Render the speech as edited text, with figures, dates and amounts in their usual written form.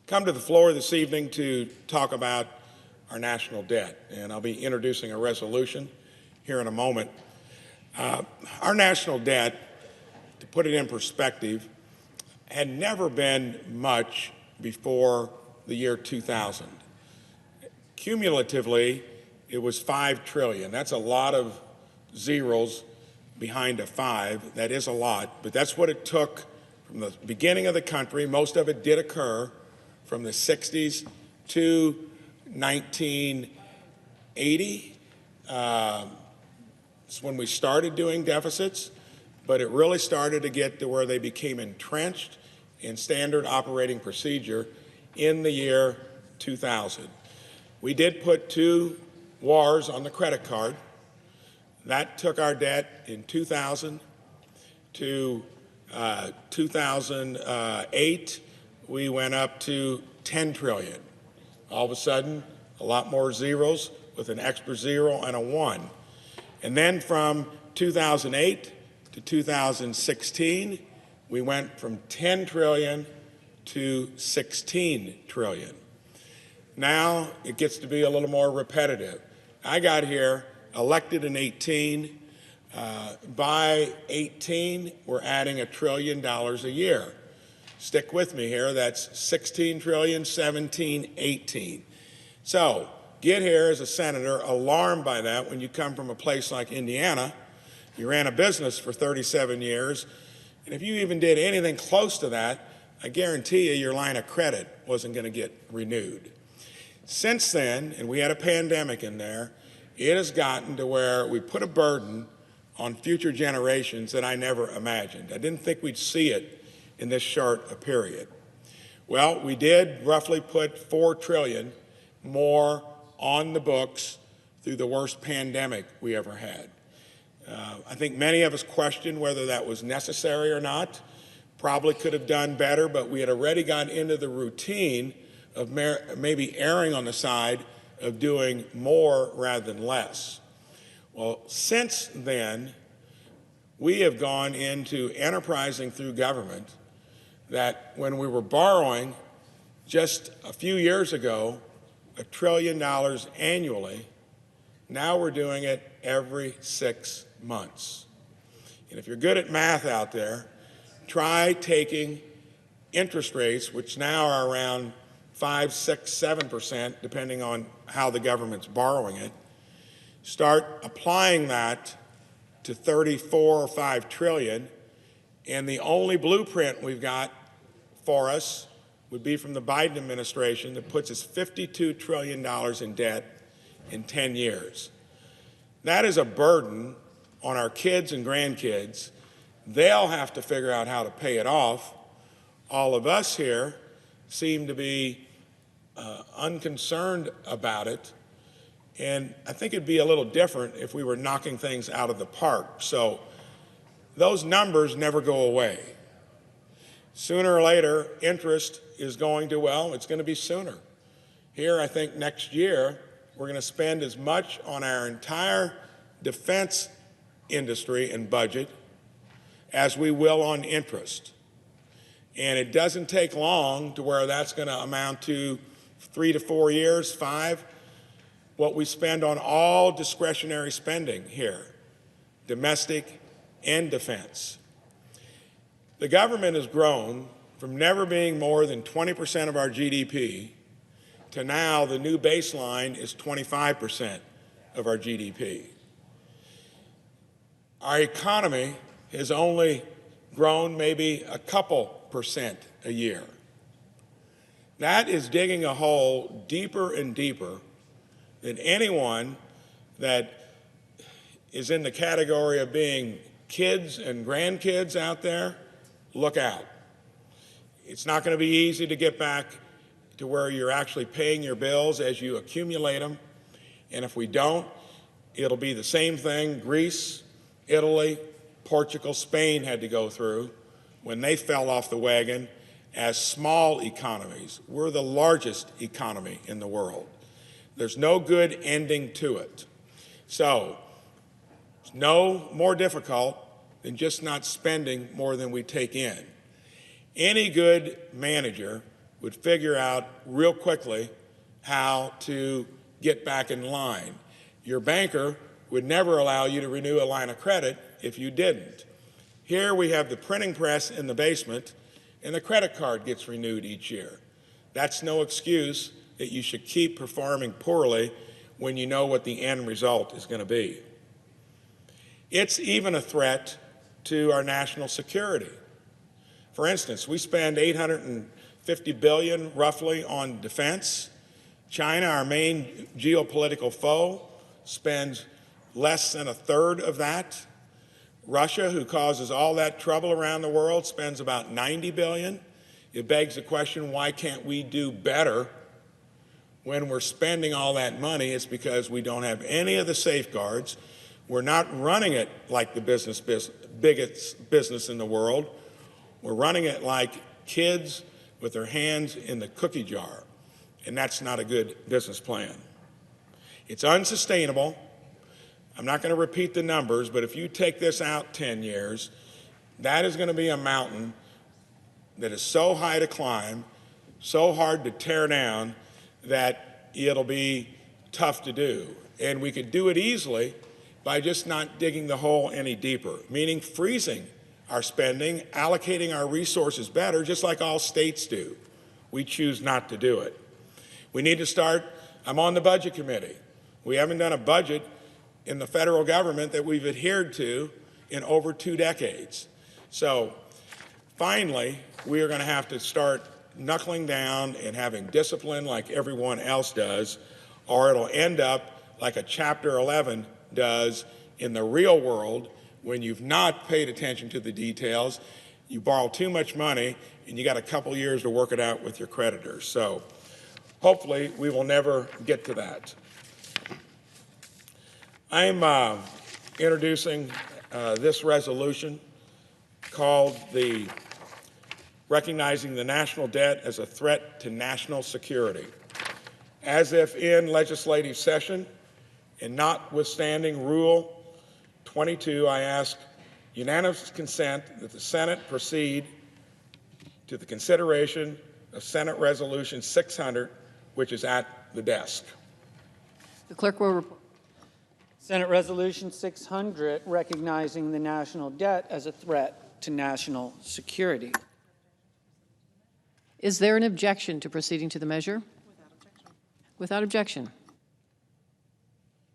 come to the floor this evening to talk about our national debt, and I'll be introducing a resolution here in a moment. Our national debt, to put it in perspective, had never been much before the year 2000. Cumulatively, it was $5 trillion. That's a lot of zeros behind a 5. That is a lot, but that's what it took from the beginning of the country. Most of it did occur from the 60s to 1980. It's when we started doing deficits, but it really started to get to where they became entrenched in standard operating procedure in the year 2000. We did put 2 wars on the credit card. That took our debt in 2000 to 2008. We went up to 10 trillion. All of a sudden, a lot more zeros with an extra 0 and a 1. And then from 2008 to 2016, we went from 10 trillion to 16 trillion. Now it gets to be a little more repetitive. I got here elected in 18. By 18, we're adding $1 trillion a year. Stick with me here, that's 16 trillion, 17, 18. So get here as a senator alarmed by that when you come from a place like Indiana. You ran a business for 37 years, and if you even did anything close to that, I guarantee you your line of credit wasn't going to get renewed. Since then, and we had a pandemic in there, it has gotten to where we put a burden on future generations that I never imagined. I didn't think we'd see it in this short a period. Well, we did roughly put $4 trillion more on the books through the worst pandemic we ever had. I think many of us questioned whether that was necessary or not. Probably could have done better, but we had already gotten into the routine of maybe erring on the side of doing more rather than less. Well, since then, we have gone into enterprising through government that when we were borrowing just a few years ago, $1 trillion annually, now we're doing it every 6 months. And if you're good at math out there, try taking interest rates, which now are around 5, 6, 7%, depending on how the government's borrowing it, start applying that to 34 or 5 trillion, and the only blueprint we've got for us would be from the Biden administration that puts us $52 trillion in debt in 10 years. That is a burden on our kids and grandkids. They'll have to figure out how to pay it off. All of us here seem to be unconcerned about it, and I think it'd be a little different if we were knocking things out of the park. So those numbers never go away. Sooner or later, interest is going to, well, it's going to be sooner. Here, I think next year, we're going to spend as much on our entire defense industry and budget as we will on interest. And it doesn't take long to where that's going to amount to 3 to 4 years, 5, what we spend on all discretionary spending here, domestic and defense. The government has grown from never being more than 20% of our GDP to now the new baseline is 25% of our GDP. Our economy has only grown maybe a couple percent a year. That is digging a hole deeper and deeper than anyone that is in the category of being kids and grandkids out there. Look out. It's not going to be easy to get back to where you're actually paying your bills as you accumulate them. And if we don't, it'll be the same thing Greece, Italy, Portugal, Spain had to go through when they fell off the wagon as small economies. We're the largest economy in the world. There's no good ending to it. So it's no more difficult than just not spending more than we take in. Any good manager would figure out real quickly how to get back in line. Your banker would never allow you to renew a line of credit if you didn't. Here we have the printing press in the basement, and the credit card gets renewed each year. That's no excuse that you should keep performing poorly when you know what the end result is going to be. It's even a threat to our national security. For instance, we spend $850 billion roughly on defense. China, our main geopolitical foe, spends less than a third of that. Russia, who causes all that trouble around the world, spends about $90 billion. It begs the question, why can't we do better when we're spending all that money? It's because we don't have any of the safeguards. We're not running it like the biggest business in the world. We're running it like kids with their hands in the cookie jar, and that's not a good business plan. It's unsustainable. I'm not going to repeat the numbers, but if you take this out 10 years, that is going to be a mountain that is so high to climb, so hard to tear down, that it'll be tough to do. And we could do it easily by just not digging the hole any deeper, meaning freezing our spending, allocating our resources better, just like all states do. We choose not to do it. We need to start. I'm on the Budget Committee. We haven't done a budget in the federal government that we've adhered to in over 2 decades. So finally, we are going to have to start knuckling down and having discipline like everyone else does, or it'll end up like a Chapter 11 does in the real world when you've not paid attention to the details, you borrow too much money, and you got a couple years to work it out with your creditors. So hopefully we will never get to that. I'm introducing this resolution called the Recognizing the National Debt as a Threat to National Security. As if in legislative session, and notwithstanding Rule 22, I ask unanimous consent that the Senate proceed to the consideration of Senate Resolution 600, which is at the desk. The clerk will report. Senate Resolution 600, recognizing the national debt as a threat to national security. Is there an objection to proceeding to the measure? Without objection.